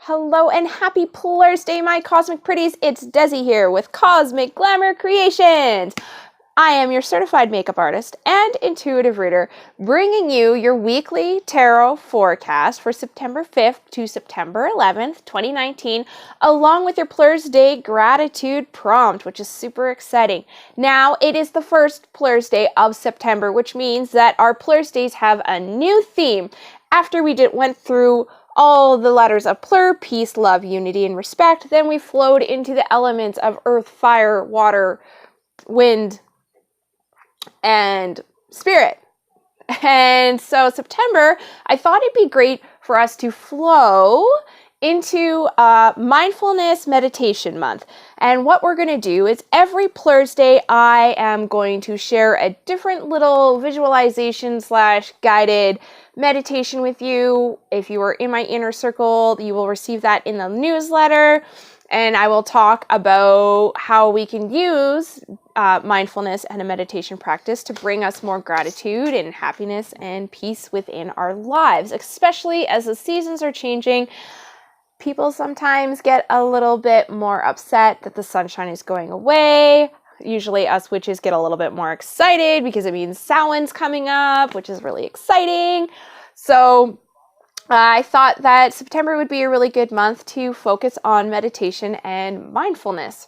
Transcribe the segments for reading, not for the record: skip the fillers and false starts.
Hello and happy PLURsday, my Cosmic Pretties. It's Desi here with Cosmic Glamour Creations. I am your certified makeup artist and intuitive reader, bringing you your weekly tarot forecast for September 5th to September 11th, 2019, along with your PLURsday gratitude prompt, which is super exciting. Now, it is the first PLURsday of September, which means that our PLURsdays have a new theme. After we went through all the letters of PLUR, peace, love, unity, and respect, then we flowed into the elements of earth, fire, water, wind, and spirit. And so September, I thought it'd be great for us to flow into mindfulness meditation month. And what we're going to do is every PLURsday, I am going to share a different little visualization / guided meditation with you. If you are in my inner circle, you will receive that in the newsletter. And I will talk about how we can use mindfulness and a meditation practice to bring us more gratitude and happiness and peace within our lives, especially as the seasons are changing. People sometimes get a little bit more upset that the sunshine is going away. Usually us witches get a little bit more excited because it means Samhain's coming up, which is really exciting. So I thought that September would be a really good month to focus on meditation and mindfulness.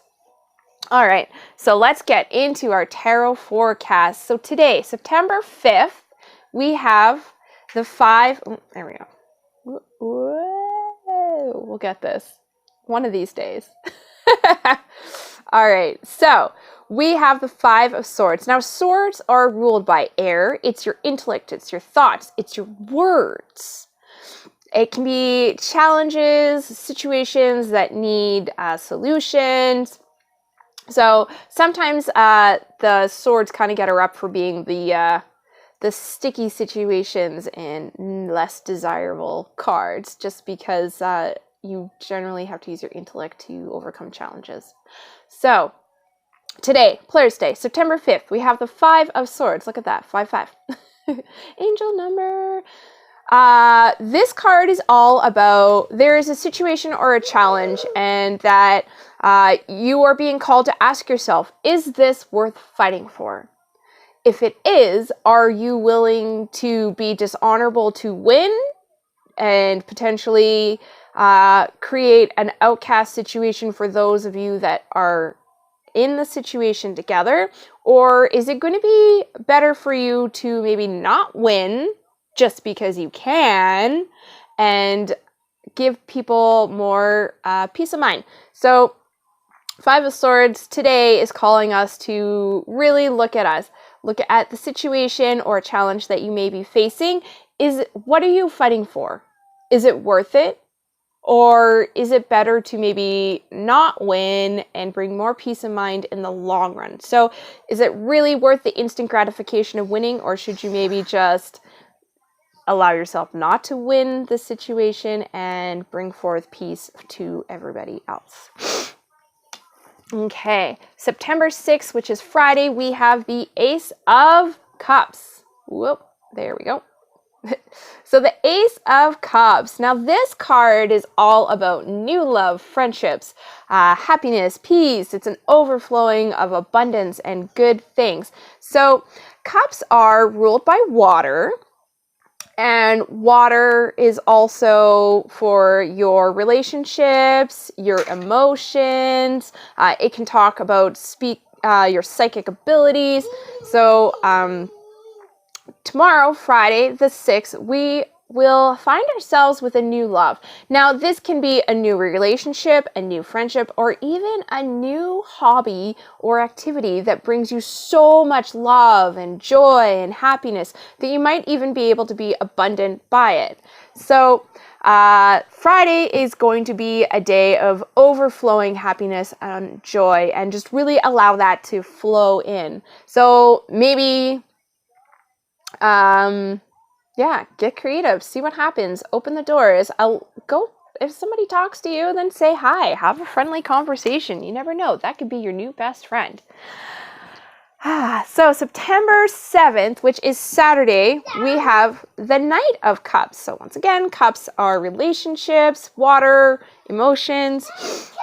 All right, so let's get into our tarot forecast. So today, September 5th, we have the there we go. Whoa, we'll get this one of these days. All right, so we have the 5 of Swords. Now, swords are ruled by air. It's your intellect, it's your thoughts, it's your words. It can be challenges, situations that need solutions. So sometimes the swords kind of get a rep for being the sticky situations and less desirable cards, just because you generally have to use your intellect to overcome challenges. So today, PLURsday, September 5th, we have the 5 of Swords. Look at that, 5-5. Angel number. This card is all about there is a situation or a challenge, and that you are being called to ask yourself, is this worth fighting for? If it is, are you willing to be dishonorable to win and potentially create an outcast situation for those of you that are in the situation together? Or is it going to be better for you to maybe not win just because you can and give people more peace of mind? So 5 of Swords today is calling us to really look at the situation or challenge that you may be facing. What are you fighting for? Is it worth it? Or is it better to maybe not win and bring more peace of mind in the long run? So is it really worth the instant gratification of winning, or should you maybe just allow yourself not to win the situation and bring forth peace to everybody else? Okay, September 6th, which is Friday, we have the Ace of Cups. Whoop, there we go. So the Ace of Cups. Now this card is all about new love, friendships, happiness, peace. It's an overflowing of abundance and good things. So cups are ruled by water. And water is also for your relationships, your emotions. It can talk about your psychic abilities. So tomorrow, Friday the 6th, we will find ourselves with a new love. Now, this can be a new relationship, a new friendship, or even a new hobby or activity that brings you so much love and joy and happiness that you might even be able to be abundant by it. So Friday is going to be a day of overflowing happiness and joy, and just really allow that to flow in. So maybe get creative, see what happens, open the doors. If somebody talks to you, then say hi, have a friendly conversation. You never know, that could be your new best friend. So September 7th, which is Saturday, we have the Knight of Cups. So once again, cups are relationships, water, emotions.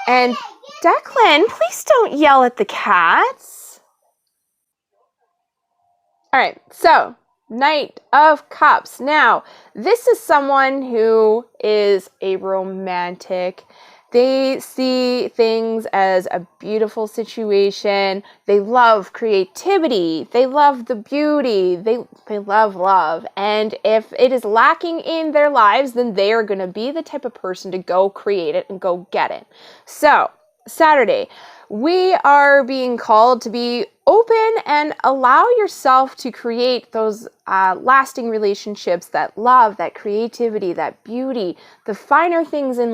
And Declan, please don't yell at the cats. All right, so Knight of Cups. Now, this is someone who is a romantic. They see things as a beautiful situation. They love creativity. They love the beauty. They love love. And if it is lacking in their lives, then they are going to be the type of person to go create it and go get it. So, Saturday, we are being called to be open and allow yourself to create those lasting relationships, that love, that creativity, that beauty, the finer things in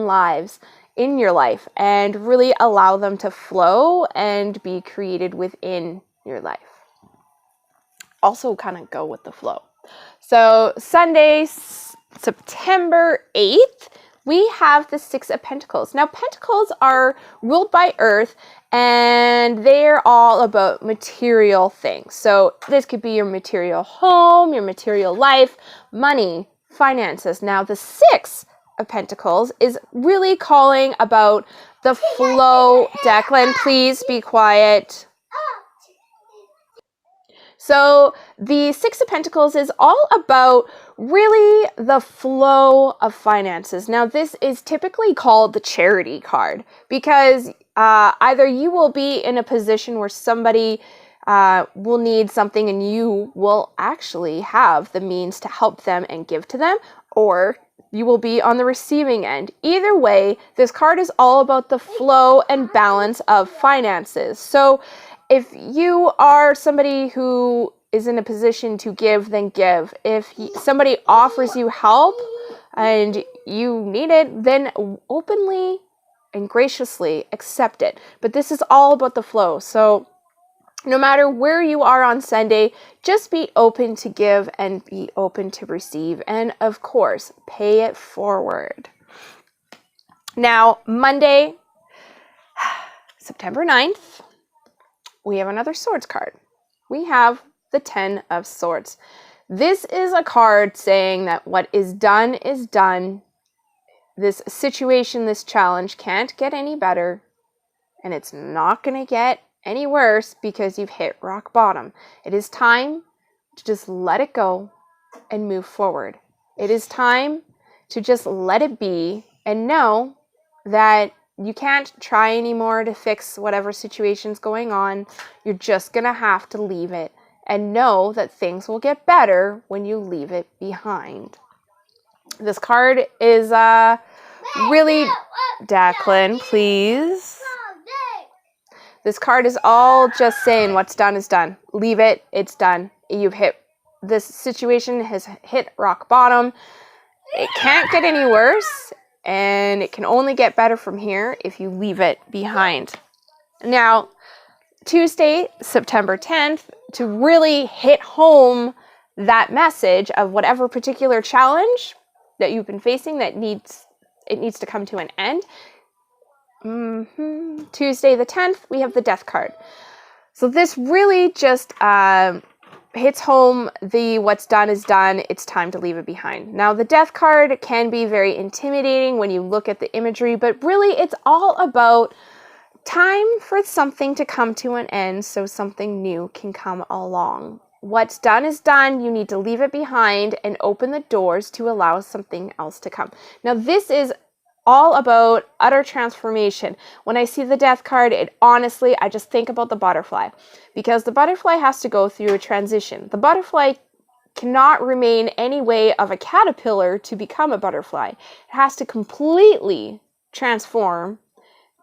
your life, and really allow them to flow and be created within your life. Also kind of go with the flow. So Sunday, September 8th, we have the Six of Pentacles. Now, Pentacles are ruled by Earth, and they're all about material things. So this could be your material home, your material life, money, finances. Now, the Six of Pentacles is really calling about the flow. Declan, please be quiet. So the Six of Pentacles is all about really the flow of finances. Now, this is typically called the charity card because either you will be in a position where somebody will need something and you will actually have the means to help them and give to them, or you will be on the receiving end. Either way, this card is all about the flow and balance of finances. So if you are somebody who is in a position to give, then give. If somebody offers you help and you need it, then openly and graciously accept it. But this is all about the flow. So no matter where you are on Sunday, just be open to give and be open to receive. And of course, pay it forward. Now, Monday, September 9th, we have another Swords card. We have the Ten of Swords. This is a card saying that what is done is done. This situation, this challenge can't get any better, and it's not going to get any worse because you've hit rock bottom. It is time to just let it go and move forward. It is time to just let it be and know that you can't try anymore to fix whatever situation's going on. You're just going to have to leave it and know that things will get better when you leave it behind. This card is really, Declan, please. This card is all just saying what's done is done. Leave it. It's done. This situation has hit rock bottom. It can't get any worse, and it can only get better from here if you leave it behind. Now, Tuesday, September 10th, to really hit home that message of whatever particular challenge that you've been facing that needs to come to an end. Tuesday the 10th, we have the Death card. So this really just hits home the what's done is done. It's time to leave it behind. Now, the Death card can be very intimidating when you look at the imagery, but really it's all about time for something to come to an end so something new can come along. What's done is done. You need to leave it behind and open the doors to allow something else to come. Now, this is all about utter transformation. When I see the Death card, I just think about the butterfly, because the butterfly has to go through a transition. The butterfly cannot remain any way of a caterpillar to become a butterfly. It has to completely transform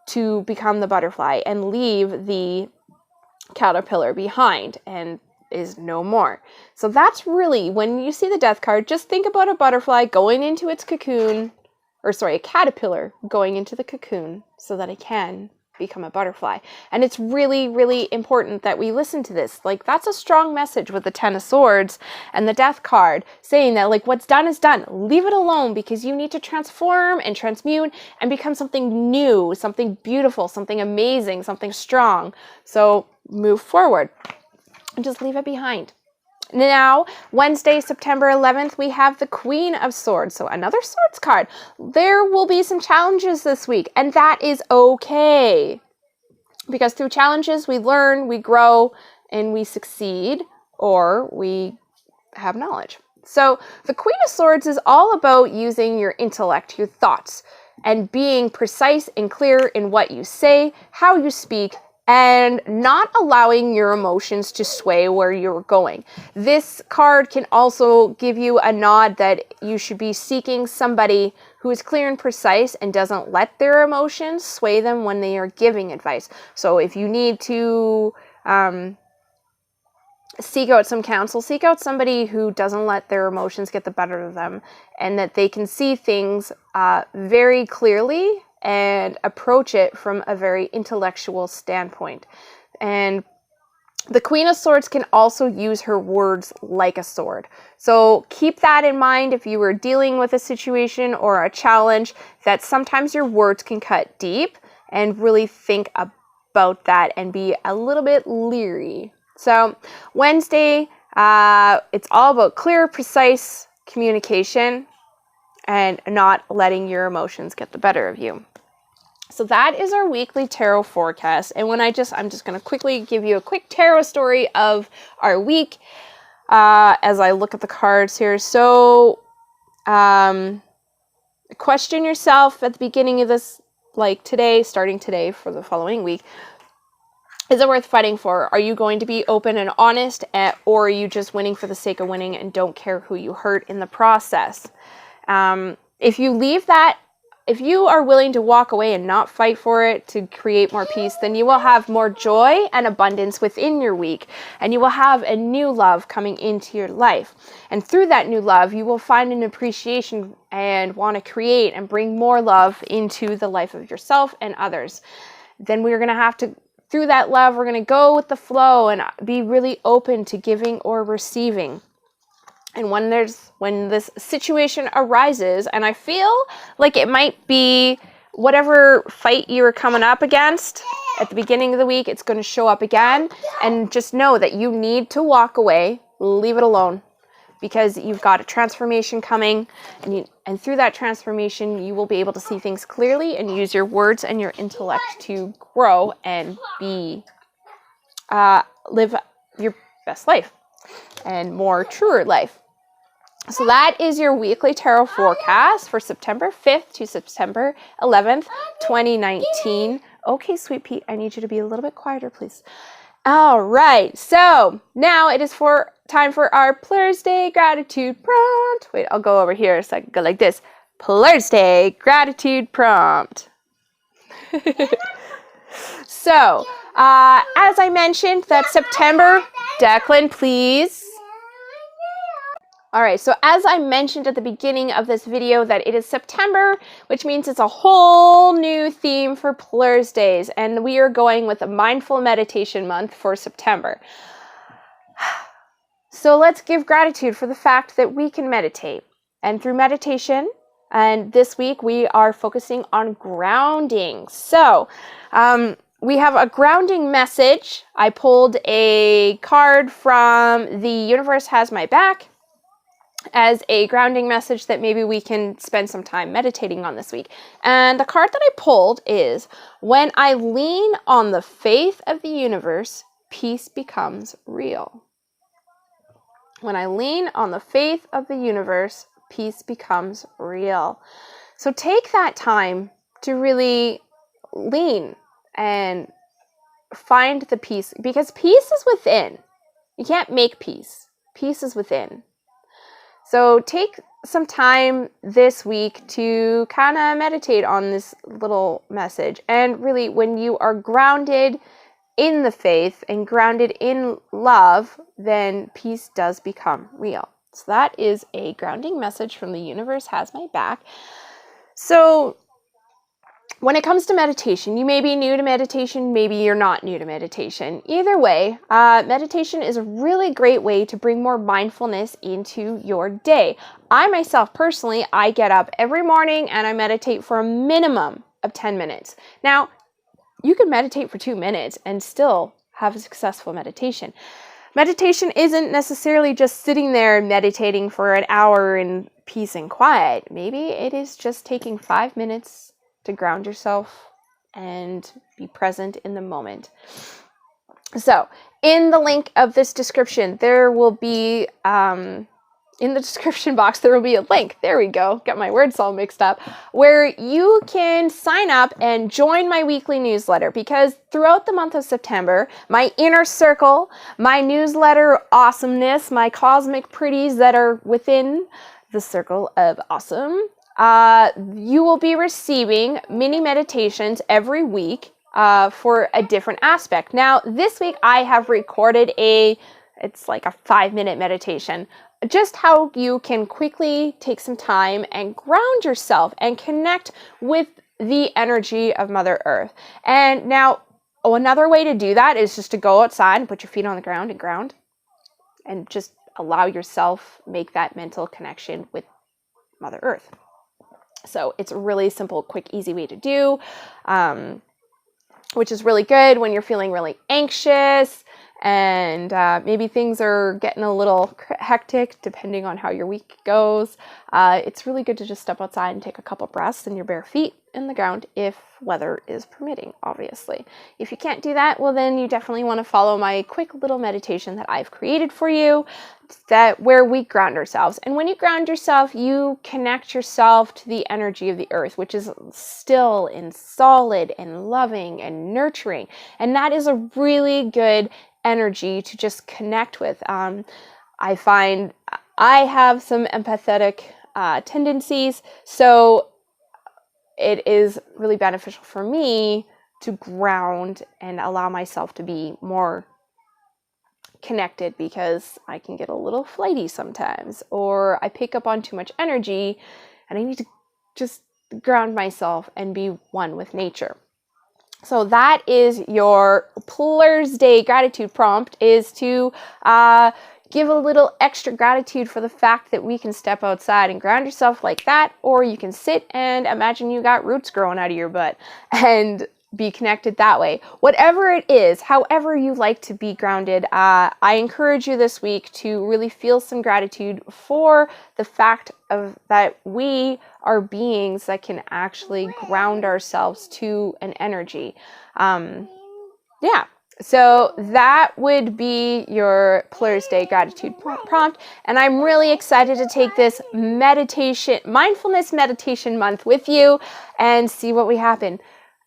to become the butterfly and leave the caterpillar behind and is no more. So that's really, when you see the Death card, just think about a butterfly going into its cocoon, a caterpillar going into the cocoon so that it can become a butterfly. And it's really, really important that we listen to this. Like, that's a strong message with the Ten of Swords and the Death card, saying that, like, what's done is done. Leave it alone, because you need to transform and transmute and become something new, something beautiful, something amazing, something strong. So move forward. and just leave it behind. Now, Wednesday, September 11th, we have the Queen of Swords. So another Swords card. There will be some challenges this week, and that is okay. Because through challenges, we learn, we grow, and we succeed, or we have knowledge. So the Queen of Swords is all about using your intellect, your thoughts, and being precise and clear in what you say, how you speak, and not allowing your emotions to sway where you're going. This card can also give you a nod that you should be seeking somebody who is clear and precise and doesn't let their emotions sway them when they are giving advice. So if you need to seek out some counsel, seek out somebody who doesn't let their emotions get the better of them, and that they can see things very clearly and approach it from a very intellectual standpoint. And the Queen of Swords can also use her words like a sword. So keep that in mind if you were dealing with a situation or a challenge, that sometimes your words can cut deep, and really think about that and be a little bit leery. So Wednesday, it's all about clear, precise communication and not letting your emotions get the better of you. So that is our weekly tarot forecast. And I'm just going to quickly give you a quick tarot story of our week as I look at the cards here. So question yourself at the beginning of this, like today, starting today for the following week. Is it worth fighting for? Are you going to be open and honest, or are you just winning for the sake of winning and don't care who you hurt in the process? If you are willing to walk away and not fight for it to create more peace, then you will have more joy and abundance within your week, and you will have a new love coming into your life. And through that new love, you will find an appreciation and want to create and bring more love into the life of yourself and others. Then we're going to have to, through that love, we're going to go with the flow and be really open to giving or receiving. And when this situation arises, and I feel like it might be whatever fight you were coming up against at the beginning of the week, it's going to show up again. And just know that you need to walk away, leave it alone, because you've got a transformation coming, and through that transformation, you will be able to see things clearly and use your words and your intellect to grow and live your best life and more truer life. So that is your weekly tarot forecast for September 5th to September 11th, 2019. Okay, Sweet Pete, I need you to be a little bit quieter, please. All right, so now it is time for our PLURsday gratitude prompt. Wait, I'll go over here so I can go like this. PLURsday gratitude prompt. So, as I mentioned, that September, Declan, please. All right, so as I mentioned at the beginning of this video that it is September, which means it's a whole new theme for PLURsdays, and we are going with a mindful meditation month for September. So let's give gratitude for the fact that we can meditate. And through meditation, and this week we are focusing on grounding. So we have a grounding message. I pulled a card from The Universe Has My Back as a grounding message that maybe we can spend some time meditating on this week. And the card that I pulled is, when I lean on the faith of the universe, peace becomes real. When I lean on the faith of the universe, peace becomes real. So take that time to really lean and find the peace, because peace is within. You can't make peace. Peace is within. So take some time this week to kind of meditate on this little message. And really, when you are grounded in the faith and grounded in love, then peace does become real. So that is a grounding message from The Universe Has My Back. So when it comes to meditation, you may be new to meditation, maybe you're not new to meditation. Either way, meditation is a really great way to bring more mindfulness into your day. I myself, personally, I get up every morning and I meditate for a minimum of 10 minutes. Now, you can meditate for 2 minutes and still have a successful meditation. meditation isn't necessarily just sitting there meditating for an hour in peace and quiet. Maybe it is just taking 5 minutes to ground yourself and be present in the moment. So, in the link of this description, there will be, in the description box, there will be a link. There we go. Got my words all mixed up. Where you can sign up and join my weekly newsletter, because throughout the month of September, my inner circle, my newsletter awesomeness, my cosmic pretties that are within the circle of awesome, you will be receiving mini meditations every week for a different aspect. Now, this week I have recorded it's like a 5-minute meditation, just how you can quickly take some time and ground yourself and connect with the energy of Mother Earth. And now, another way to do that is just to go outside and put your feet on the ground and ground, and just allow yourself make that mental connection with Mother Earth. So it's a really simple, quick, easy way to do, which is really good when you're feeling really anxious and maybe things are getting a little hectic depending on how your week goes. It's really good to just step outside and take a couple breaths in your bare feet in the ground, if weather is permitting, obviously. If you can't do that, well, then you definitely want to follow my quick little meditation that I've created for you, where we ground ourselves. And when you ground yourself, you connect yourself to the energy of the earth, which is still and solid and loving and nurturing. And that is a really good energy to just connect with. I find I have some empathetic tendencies, so it is really beneficial for me to ground and allow myself to be more connected, because I can get a little flighty sometimes, or I pick up on too much energy and I need to just ground myself and be one with nature. So that is your PLURsday gratitude prompt, is to give a little extra gratitude for the fact that we can step outside and ground yourself like that, or you can sit and imagine you got roots growing out of your butt and be connected that way. Whatever it is, however you like to be grounded, I encourage you this week to really feel some gratitude for the fact that we are beings that can actually ground ourselves to an energy. So that would be your PLURsday gratitude prompt. And I'm really excited to take this mindfulness meditation month with you and see what we happen.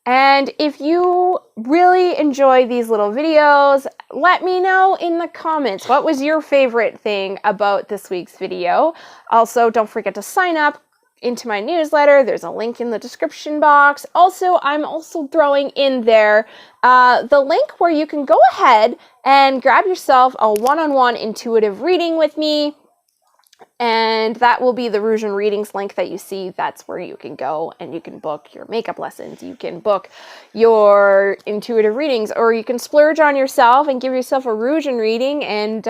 And if you really enjoy these little videos, let me know in the comments, what was your favorite thing about this week's video? Also, don't forget to sign up into my newsletter. There's a link in the description box. Also, I'm also throwing in there the link where you can go ahead and grab yourself a one-on-one intuitive reading with me. And that will be the Rouge Readings link that you see. That's where you can go and you can book your makeup lessons. You can book your intuitive readings, or you can splurge on yourself and give yourself a Rouge reading and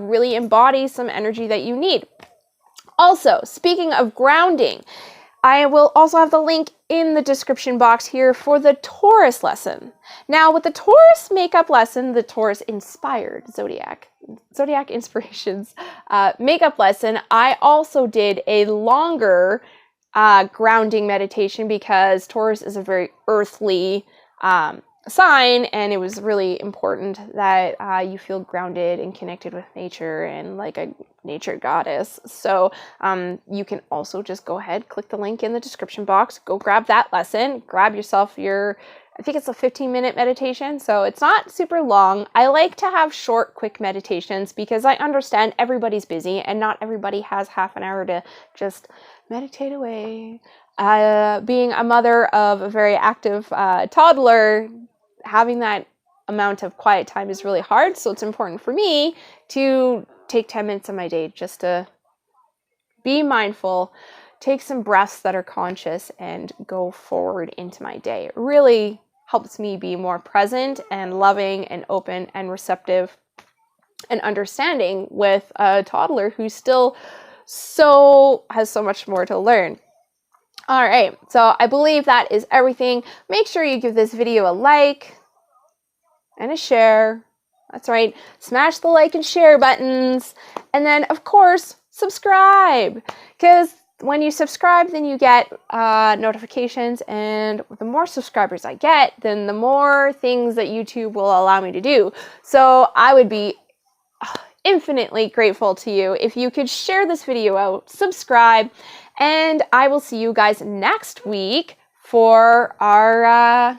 really embody some energy that you need. Also, speaking of grounding, I will also have the link in the description box here for the Taurus lesson. Now, with the Taurus makeup lesson, the Taurus Inspired Zodiac Inspirations makeup lesson, I also did a longer grounding meditation, because Taurus is a very earthly sign, and it was really important that you feel grounded and connected with nature and like a nature goddess. So you can also just go ahead, click the link in the description box, go grab that lesson, grab yourself I think it's a 15-minute meditation, so it's not super long. I like to have short, quick meditations because I understand everybody's busy and not everybody has half an hour to just meditate away. Being a mother of a very active toddler, having that amount of quiet time is really hard, so it's important for me to take 10 minutes of my day just to be mindful, take some breaths that are conscious, and go forward into my day. It really helps me be more present and loving and open and receptive and understanding with a toddler who still has so much more to learn. All right, so I believe that is everything. Make sure you give this video a like and a share That's right. Smash the like and share buttons. And then, of course, subscribe. Because when you subscribe, then you get notifications. And the more subscribers I get, then the more things that YouTube will allow me to do. So I would be infinitely grateful to you if you could share this video out, subscribe, and I will see you guys next week for our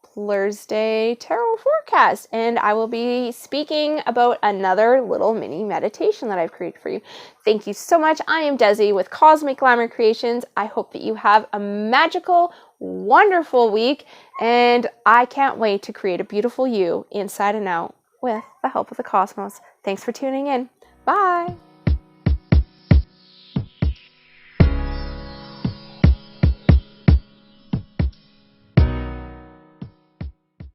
PLURsday tarot forecast, and I will be speaking about another little mini meditation that I've created for you. Thank you so much. I am Desi with Cosmic Glamour Creations. I hope that you have a magical, wonderful week, and I can't wait to create a beautiful you inside and out with the help of the cosmos. Thanks for tuning in. Bye.